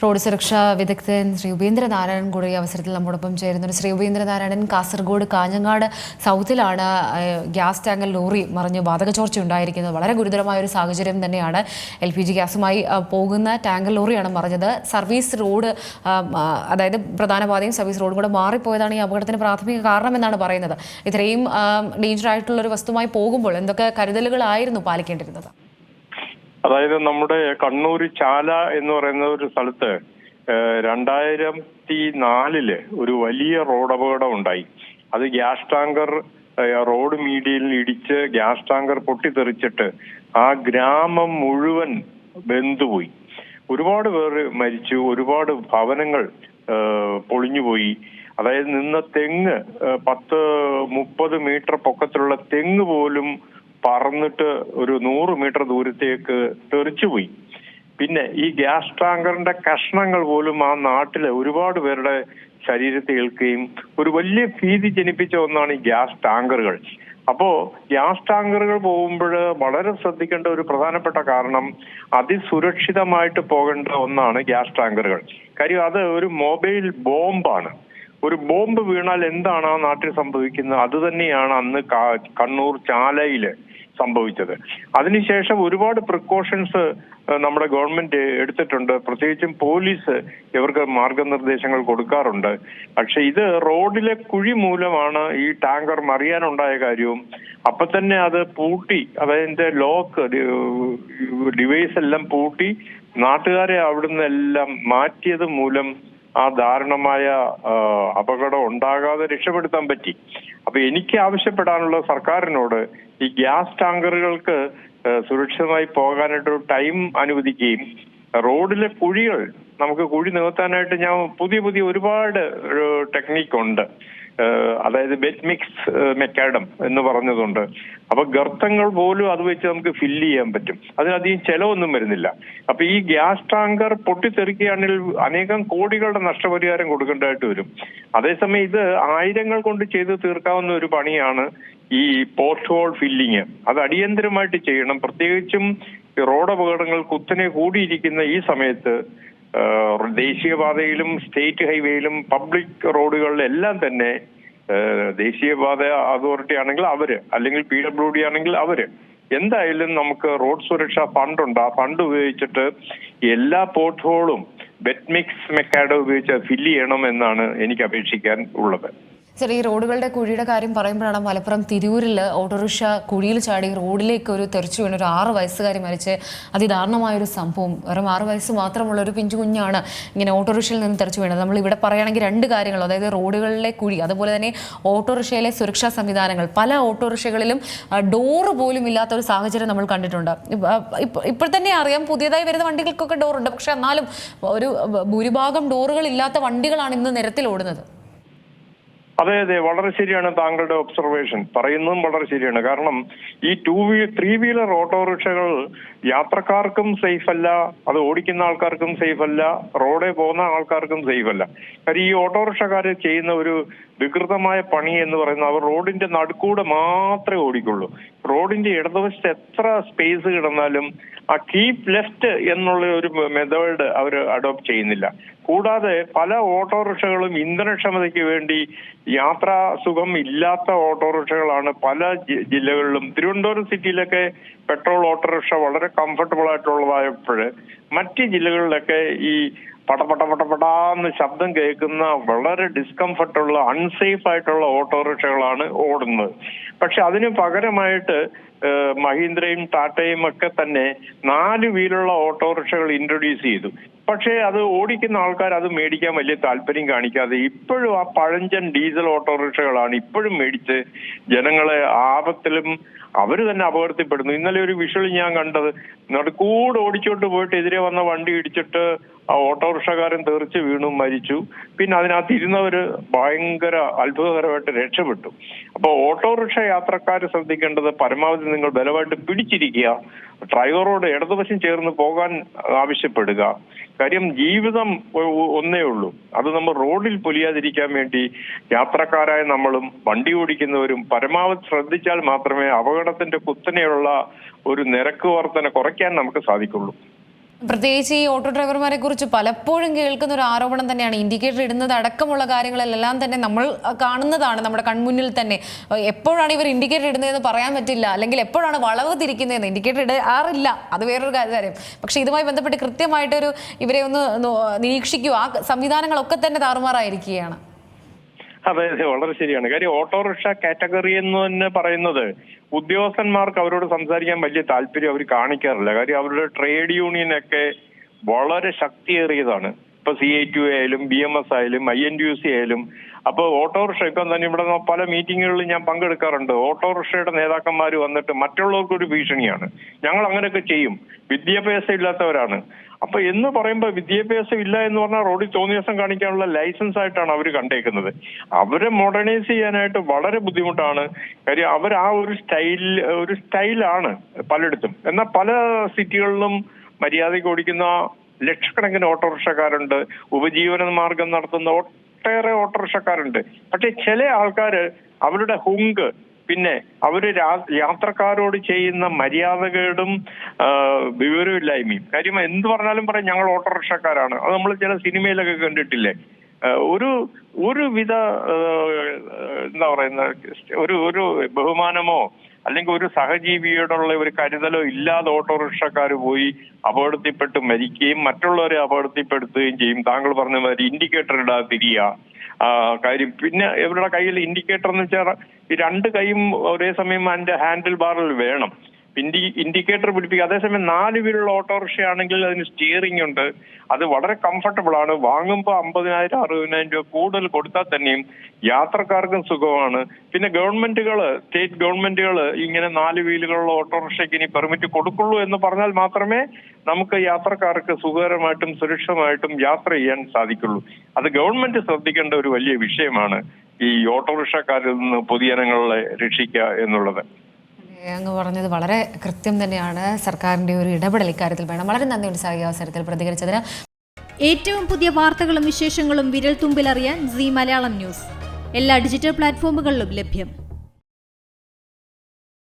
Road സുരക്ഷാ വിദഗ്ധൻ ശ്രീ ഉപേന്ദ്രനാരായണൻ കൂടി ഈ അവസരത്തിൽ നമ്മോടൊപ്പം ചേരുന്നുണ്ട്. ശ്രീ ഉപേന്ദ്രനാരായണൻ, കാസർഗോഡ് കാഞ്ഞങ്ങാട് സൗത്തിലാണ് ഗ്യാസ് ടാങ്കർ ലോറി മറിഞ്ഞ് വാതക ചോർച്ച ഉണ്ടായിരിക്കുന്നത്. വളരെ ഗുരുതരമായ ഒരു സാഹചര്യം തന്നെയാണ്. LPG ഗ്യാസുമായി പോകുന്ന ടാങ്കർ ലോറിയാണ് മറിഞ്ഞത്. സർവീസ് റോഡ്, അതായത് പ്രധാന പാതയും സർവീസ് റോഡും കൂടെ മാറിപ്പോയതാണ് ഈ അപകടത്തിന് പ്രാഥമിക കാരണമെന്നാണ് പറയുന്നത്. ഇത്രയും ഡേഞ്ചർ ആയിട്ടുള്ള ഒരു വസ്തുമായി പോകുമ്പോൾ എന്തൊക്കെ കരുതലുകളായിരുന്നു പാലിക്കേണ്ടിരുന്നത്? അതായത് നമ്മുടെ കണ്ണൂർ ചാല എന്ന് പറയുന്ന ഒരു സ്ഥലത്ത് 2004 ഒരു വലിയ റോഡ് അപകടം ഉണ്ടായി. അത് ഗ്യാസ് ടാങ്കർ റോഡ് മീഡിയയിൽ ഇടിച്ച് ഗ്യാസ് ടാങ്കർ പൊട്ടിത്തെറിച്ചിട്ട് ആ ഗ്രാമം മുഴുവൻ വെന്തുപോയി. ഒരുപാട് പേര് മരിച്ചു, ഒരുപാട് ഭവനങ്ങൾ പൊളിഞ്ഞുപോയി. അതായത് നിന്ന തെങ്ങ് 10-30 മീറ്റർ പൊക്കത്തിലുള്ള തെങ്ങ് പോലും പറന്നിട്ട് ഒരു 100 മീറ്റർ ദൂരത്തേക്ക് തെറിച്ചുപോയി. പിന്നെ ഈ ഗ്യാസ് ടാങ്കറിന്റെ കഷ്ണങ്ങൾ പോലും ആ നാട്ടിലെ ഒരുപാട് പേരുടെ ശരീരത്തിൽ ഏൽക്കുകയും ഒരു വലിയ ഭീതി ജനിപ്പിച്ച ഒന്നാണ് ഈ ഗ്യാസ് ടാങ്കറുകൾ. അപ്പോ ഗ്യാസ് ടാങ്കറുകൾ പോകുമ്പോൾ വളരെ ശ്രദ്ധിക്കേണ്ട ഒരു പ്രധാനപ്പെട്ട കാരണം അതിസുരക്ഷിതമായിട്ട് പോകേണ്ട ഒന്നാണ് ഗ്യാസ് ടാങ്കറുകൾ. കാര്യം അത് ഒരു മൊബൈൽ ബോംബാണ്. ഒരു ബോംബ് വീണാൽ എന്താണ് ആ നാട്ടിൽ സംഭവിക്കുന്നത്, അത് തന്നെയാണ് അന്ന് കണ്ണൂർ ചാലയില് സംഭവിച്ചത്. അതിനുശേഷം ഒരുപാട് പ്രിക്കോഷൻസ് നമ്മുടെ ഗവൺമെന്റ് എടുത്തിട്ടുണ്ട്. പ്രത്യേകിച്ചും പോലീസ് ഇവർക്ക് മാർഗനിർദ്ദേശങ്ങൾ കൊടുക്കാറുണ്ട്. പക്ഷെ ഇത് റോഡിലെ കുഴി മൂലമാണ് ഈ ടാങ്കർ മറിയാനുണ്ടായ കാര്യവും അപ്പൊ തന്നെ അത് പൂട്ടി, അതായത് ലോക്ക് ഡിവൈസ് എല്ലാം പൂട്ടി നാട്ടുകാരെ അവിടുന്ന് എല്ലാം മാറ്റിയത് മൂലം ആ ദാരുണമായ അപകടം ഉണ്ടാകാതെ രക്ഷപ്പെടുത്താൻ പറ്റി. അപ്പൊ എനിക്ക് ആവശ്യപ്പെടാനുള്ള സർക്കാരിനോട് ഈ ഗ്യാസ് ടാങ്കറുകൾക്ക് സുരക്ഷിതമായി പോകാനായിട്ടൊരു ടൈം അനുവദിക്കുകയും റോഡിലെ കുഴികൾ നമുക്ക് കുഴി നികത്താനായിട്ട് ഞാൻ പുതിയ ഒരുപാട് ടെക്നിക്ക് ഉണ്ട്. അതായത് ബെറ്റ് മിക്സ് മെക്കാഡം എന്ന് പറഞ്ഞതുണ്ട്. അപ്പൊ ഗർത്തങ്ങൾ പോലും അത് വെച്ച് നമുക്ക് ഫില്ല് ചെയ്യാൻ പറ്റും. അതിനധികം ചെലവൊന്നും വരുന്നില്ല. അപ്പൊ ഈ ഗ്യാസ് ടാങ്കർ പൊട്ടിത്തെറിക്കുകയാണെങ്കിൽ അനേകം കോടികളുടെ നഷ്ടപരിഹാരം കൊടുക്കേണ്ടതായിട്ട് വരും. അതേസമയം ഇത് ആയിരങ്ങൾ കൊണ്ട് ചെയ്ത് തീർക്കാവുന്ന ഒരു പണിയാണ് ഈ പോസ്റ്റ് ഹോൾ ഫില്ലിങ്. അത് അടിയന്തരമായിട്ട് ചെയ്യണം. പ്രത്യേകിച്ചും റോഡ് അപകടങ്ങൾ കുത്തനെ കൂടിയിരിക്കുന്ന ഈ സമയത്ത് ദേശീയപാതയിലും സ്റ്റേറ്റ് ഹൈവേയിലും പബ്ലിക് റോഡുകളിലെല്ലാം തന്നെ ദേശീയപാത അതോറിറ്റി ആണെങ്കിൽ അവര്, അല്ലെങ്കിൽ PWD ആണെങ്കിൽ അവര്, എന്തായാലും നമുക്ക് റോഡ് സുരക്ഷാ ഫണ്ട് ഉണ്ട്. ആ ഫണ്ട് ഉപയോഗിച്ചിട്ട് എല്ലാ പോർട്ട് ഹോളും ബെറ്റ് മിക്സ് മെക്കാഡം ഉപയോഗിച്ച് ഫില്ല് ചെയ്യണം എന്നാണ് എനിക്ക് അപേക്ഷിക്കാൻ ഉള്ളത്. ഈ റോഡുകളുടെ കുഴിയുടെ കാര്യം പറയുമ്പോഴാണ് മലപ്പുറം തിരൂരിൽ ഓട്ടോറിക്ഷ കുഴിയിൽ ചാടി റോഡിലേക്ക് ഒരു തെറിച്ചു വീണ് ഒരു 6 വയസ്സുകാരി മരിച്ച് അതിദാരുണമായൊരു സംഭവം. വെറും 6 വയസ്സ് മാത്രമുള്ള ഒരു പിഞ്ചു കുഞ്ഞാണ് ഇങ്ങനെ ഓട്ടോറിക്ഷയിൽ നിന്ന് തെറിച്ചു വീണത്. നമ്മൾ ഇവിടെ പറയുകയാണെങ്കിൽ 2 കാര്യങ്ങൾ, അതായത് റോഡുകളിലെ കുഴി, അതുപോലെ തന്നെ ഓട്ടോറിക്ഷയിലെ സുരക്ഷാ സംവിധാനങ്ങൾ. പല ഓട്ടോറിക്ഷകളിലും ഡോറ് പോലും ഇല്ലാത്ത ഒരു സാഹചര്യം നമ്മൾ കണ്ടിട്ടുണ്ട്. ഇപ്പോൾ തന്നെ അറിയാം, പുതിയതായി വരുന്ന വണ്ടികൾക്കൊക്കെ ഡോറുണ്ട്, പക്ഷെ എന്നാലും ഒരു ഭൂരിഭാഗം ഡോറുകൾ ഇല്ലാത്ത വണ്ടികളാണ് ഇന്ന് നിരത്തിൽ ഓടുന്നത്. അതെ, വളരെ ശരിയാണ് താങ്കളുടെ ഒബ്സർവേഷൻ. പറയുന്നതും വളരെ ശരിയാണ്. കാരണം ഈ 3 വീലർ ഓട്ടോറിക്ഷകൾ യാത്രക്കാർക്കും സേഫ് അല്ല, അത് ഓടിക്കുന്ന ആൾക്കാർക്കും സേഫ് അല്ല, റോഡിൽ പോകുന്ന ആൾക്കാർക്കും സേഫ് അല്ല. കാര്യം ഈ ഓട്ടോറിക്ഷക്കാർ ചെയ്യുന്ന ഒരു വികൃതമായ പണി എന്ന് പറയുന്നത് അവർ റോഡിന്റെ നടുക്കൂടെ മാത്രമേ ഓടിക്കുള്ളൂ. റോഡിന്റെ ഇടതുവശത്ത് എത്ര സ്പേസ് കിടന്നാലും ആ കീപ് ലെഫ്റ്റ് എന്നുള്ള ഒരു മെത്തേഡ് അവർ അഡോപ്റ്റ് ചെയ്യുന്നില്ല. കൂടാതെ പല ഓട്ടോറിക്ഷകളും ഇന്ധനക്ഷമതയ്ക്ക് വേണ്ടി യാത്രാ സുഖം ഇല്ലാത്ത ഓട്ടോറിക്ഷകളാണ് പല ജില്ലകളിലും. തിരുവനന്തപുരം സിറ്റിയിലൊക്കെ പെട്രോൾ ഓട്ടോറിക്ഷ വളരെ കംഫർട്ടബിൾ ആയിട്ടുള്ളതായപ്പോൾ മറ്റ് ജില്ലകളിലൊക്കെ ഈ പടപടാന്ന് ശബ്ദം കേൾക്കുന്ന വളരെ ഡിസ്കംഫർട്ടുള്ള അൺസേഫ് ആയിട്ടുള്ള ഓട്ടോറിക്ഷകളാണ് ഓടുന്നത്. പക്ഷെ അതിന് പകരമായിട്ട് മഹീന്ദ്രയും ടാറ്റയും ഒക്കെ തന്നെ 4 വീലുള്ള ഓട്ടോറിക്ഷകൾ ഇൻട്രൊഡ്യൂസ് ചെയ്തു. പക്ഷേ അത് ഓടിക്കുന്ന ആൾക്കാർ അത് മേടിക്കാൻ വലിയ താല്പര്യം കാണിക്കാതെ ഇപ്പോഴും ആ പഴഞ്ചൻ ഡീസൽ ഓട്ടോറിക്ഷകളാണ് ഇപ്പോഴും മേടിച്ച് ജനങ്ങളെ ആപത്തിലും അവര് തന്നെ അപകടത്തിൽപ്പെടുന്നു. ഇന്നലെ ഒരു വിഷ്വൽ ഞാൻ കണ്ടത്, നടുക്കൂടെ ഓടിച്ചോട്ട് പോയിട്ട് എതിരെ വന്ന വണ്ടി ഇടിച്ചിട്ട് ആ ഓട്ടോറിക്ഷക്കാരൻ തെറിച്ച് വീണു, മരിച്ചു. പിന്നെ അതിനകത്ത് ഇരുന്നവര് ഭയങ്കര അത്ഭുതകരമായിട്ട് രക്ഷപ്പെട്ടു. അപ്പൊ ഓട്ടോറിക്ഷ യാത്രക്കാർ ശ്രദ്ധിക്കേണ്ടത് പരമാവധി നിങ്ങൾ ബലമായിട്ട് പിടിച്ചിരിക്കുക, ഡ്രൈവറോട് ഇടതുവശം ചേർന്ന് പോകാൻ ആവശ്യപ്പെടുക. കാര്യം ജീവിതം ഒന്നേ ഉള്ളൂ. അത് നമ്മൾ റോഡിൽ പൊലിയാതിരിക്കാൻ വേണ്ടി യാത്രക്കാരായ നമ്മളും വണ്ടി ഓടിക്കുന്നവരും പരമാവധി ശ്രദ്ധിച്ചാൽ മാത്രമേ അപകടത്തിന്റെ കുത്തനെയുള്ള ഒരു നിരക്ക് വർധന കുറയ്ക്കാൻ നമുക്ക് സാധിക്കുള്ളൂ. പ്രത്യേകിച്ച് ഈ ഓട്ടോ ഡ്രൈവർമാരെ കുറിച്ച് പലപ്പോഴും കേൾക്കുന്ന ഒരു ആരോപണം തന്നെയാണ് ഇൻഡിക്കേറ്റർ ഇടുന്നത് അടക്കമുള്ള കാര്യങ്ങളിലെല്ലാം തന്നെ നമ്മൾ കാണുന്നതാണ് നമ്മുടെ കൺമുന്നിൽ തന്നെ. എപ്പോഴാണ് ഇവർ ഇൻഡിക്കേറ്റർ ഇടുന്നതെന്ന് പറയാൻ പറ്റില്ല, അല്ലെങ്കിൽ എപ്പോഴാണ് വളവ് തിരിക്കുന്നതെന്ന് ഇൻഡിക്കേറ്റർ ഇടാറില്ല, അത് വേറൊരു കാര്യം. പക്ഷെ ഇതുമായി ബന്ധപ്പെട്ട് കൃത്യമായിട്ടൊരു ഇവരെ ഒന്ന് നിരീക്ഷിക്കുക, ആ സംവിധാനങ്ങളൊക്കെ തന്നെ താറുമാറായിരിക്കുകയാണ്. അതെ, വളരെ ശരിയാണ്. കാര്യം ഓട്ടോറിക്ഷ കാറ്റഗറി എന്ന് തന്നെ പറയുന്നത് ഉദ്യോഗസ്ഥന്മാർക്ക് അവരോട് സംസാരിക്കാൻ വലിയ താല്പര്യം അവർ കാണിക്കാറില്ല. കാര്യം അവരുടെ ട്രേഡ് യൂണിയനൊക്കെ വളരെ ശക്തിയേറിയതാണ്. ഇപ്പൊ CITU ആയാലും BMS ആയാലും INTUC ആയാലും. അപ്പൊ ഓട്ടോറിക്ഷ ഇപ്പം തന്നെ ഇവിടെ പല മീറ്റിങ്ങുകളിൽ ഞാൻ പങ്കെടുക്കാറുണ്ട്. ഓട്ടോറിക്ഷയുടെ നേതാക്കന്മാർ വന്നിട്ട് മറ്റുള്ളവർക്കൊരു ഭീഷണിയാണ്, ഞങ്ങൾ അങ്ങനെയൊക്കെ ചെയ്യും, വിദ്യാഭ്യാസം ഇല്ലാത്തവരാണ്. അപ്പൊ എന്ന് പറയുമ്പോൾ വിദ്യാഭ്യാസം ഇല്ല എന്ന് പറഞ്ഞാൽ റോഡിൽ തോന്നിയാസം കാണിക്കാനുള്ള ലൈസൻസ് ആയിട്ടാണ് അവർ കണ്ടേക്കുന്നത്. അവരെ മോഡേണൈസ് ചെയ്യാനായിട്ട് വളരെ ബുദ്ധിമുട്ടാണ്. കാര്യം അവർ ആ ഒരു സ്റ്റൈലാണ് പലയിടത്തും. എന്നാൽ പല സിറ്റികളിലും മര്യാദയ്ക്ക് ഓടിക്കുന്ന ലക്ഷക്കണക്കിന് ഓട്ടോറിക്ഷക്കാരുണ്ട്, ഉപജീവന മാർഗം നടത്തുന്ന ഒട്ടേറെ ഓട്ടോറിക്ഷക്കാരുണ്ട്. പക്ഷെ ചില ആൾക്കാര് അവരുടെ ഹുങ്ക്, പിന്നെ അവര് യാത്രക്കാരോട് ചെയ്യുന്ന മര്യാദകേടും വിവരമില്ലായ്മയും. കാര്യം എന്ത് പറഞ്ഞാലും പറയും ഞങ്ങൾ ഓട്ടോറിക്ഷക്കാരാണ്. അത് നമ്മൾ ചില സിനിമയിലൊക്കെ കണ്ടിട്ടില്ലേ. ഒരുവിധ എന്താ പറയുന്ന ഒരു ബഹുമാനമോ അല്ലെങ്കിൽ ഒരു സഹജീവിയോടുള്ള ഒരു കരുതലോ ഇല്ലാതെ ഓട്ടോറിക്ഷക്കാർ പോയി അപകടത്തിൽപ്പെട്ട് മരിക്കുകയും മറ്റുള്ളവരെ അപകടത്തിൽപ്പെടുത്തുകയും ചെയ്യും. താങ്കൾ പറഞ്ഞ മാതിരി ഇൻഡിക്കേറ്റർ ഇടാതെ തിരിയുക കാര്യം. പിന്നെ ഇവരുടെ കയ്യിൽ ഇൻഡിക്കേറ്റർ എന്ന് വെച്ചാൽ ഈ രണ്ട് കൈയും ഒരേ സമയം അതിന്റെ ഹാൻഡിൽ ബാറിൽ വേണം. ഇൻഡിക്കേറ്റർ പിടിപ്പിക്കുക. അതേസമയം 4 വീലുള്ള ഓട്ടോറിക്ഷ ആണെങ്കിൽ അതിന് സ്റ്റിയറിംഗ് ഉണ്ട്, അത് വളരെ കംഫർട്ടബിൾ ആണ്. വാങ്ങുമ്പോൾ 50,000 60,000 രൂപ കൂടുതൽ കൊടുത്താൽ തന്നെയും യാത്രക്കാർക്കും സുഖമാണ്. പിന്നെ സ്റ്റേറ്റ് ഗവൺമെന്റുകൾ ഇങ്ങനെ 4 വീലുകളുള്ള ഓട്ടോറിക്ഷയ്ക്ക് ഇനി പെർമിറ്റ് കൊടുക്കുള്ളൂ എന്ന് പറഞ്ഞാൽ മാത്രമേ നമുക്ക് യാത്രക്കാർക്ക് സുഖകരമായിട്ടും സുരക്ഷിതമായിട്ടും യാത്ര ചെയ്യാൻ സാധിക്കുള്ളൂ. അത് ഗവൺമെന്റ് ശ്രദ്ധിക്കേണ്ട ഒരു വലിയ വിഷയമാണ്, ഈ ഓട്ടോറിക്ഷക്കാരിൽ നിന്ന് പൊതുജനങ്ങളെ രക്ഷിക്കുക എന്നുള്ളത്. അങ്ങ് പറഞ്ഞത് വളരെ കൃത്യം തന്നെയാണ്. സർക്കാരിന്റെ ഒരു ഇടപെടൽ ഇക്കാര്യത്തിൽ വേണം. വളരെ നന്ദിയുണ്ട് സാർ ഈ അവസരത്തിൽ പ്രതികരിച്ചതിന്. ഏറ്റവും പുതിയ വാർത്തകളും വിശേഷങ്ങളും വിരൽ തുമ്പിലറിയാൻ Zee മലയാളം ന്യൂസ് എല്ലാ ഡിജിറ്റൽ പ്ലാറ്റ്ഫോമുകളിലും ലഭ്യം.